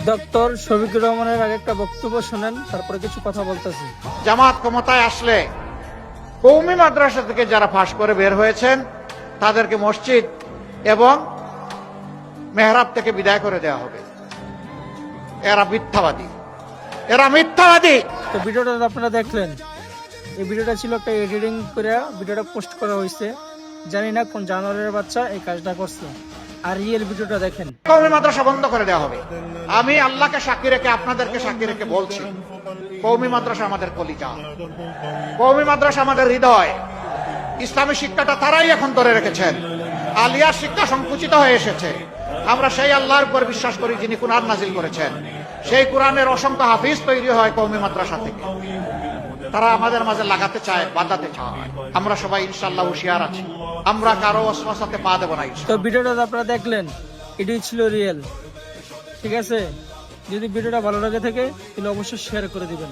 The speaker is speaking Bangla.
ডক্টর শফিকুর রহমানের আগে একটা বক্তব্য শুনেন, তারপরে কিছু কথা বলতেছি। জামাত ক্ষমতায় আসলে কওমি মাদ্রাসা থেকে যারা পাশ করে বের হয়েছেন তাদেরকে মসজিদ এবং মেহরাব থেকে বিদায় করে দেওয়া হবে। এরা মিথ্যাবাদী, এরা মিথ্যাবাদী। তো ভিডিওটা আপনারা দেখলেন, এই ভিডিওটা ছিল একটা এডিটিং করে ভিডিওটা পোস্ট করা হয়েছে। জানি না কোন জানোয়ারের বাচ্চা এই কাজটা করছে। আর রিয়েল ভিডিওটা দেখেন। কওমি মাদ্রাসা বন্ধ করে দেওয়া হবে। আমি আল্লাহকে সাক্ষী রেখে আপনাদেরকে সাক্ষী রেখে বলছি, কওমি মাদ্রাসা আমাদের কলিজা, কওমি মাদ্রাসা আমাদের হৃদয়। ইসলামী শিক্ষাটা তারাই এখন ধরে রেখেছেন। আলিয়ার শিক্ষা সংকুচিত হয়ে এসেছে। আমরা সেই আল্লাহর উপর বিশ্বাস করি যিনি কুরআন নাজিল করেছেন। সেই কুরআনের অসংখ্য হাফিজ তৈরি হয় কওমি মাদ্রাসা থেকে। তারা আমাদের মাঝে লাগাতে চায়, বাঁধাতে চায়। আমরা সবাই ইনশাআল্লাহ হুঁশিয়ার আছি, আমরা কারো ওয়াসওয়াসাতে পা দেব না। তো ভিডিওটা আপনারা দেখলেন, এটাই ছিল রিয়েল। ঠিক আছে, যদি ভিডিওটা ভালো লাগে থাকে তাহলে অবশ্যই শেয়ার করে দিবেন।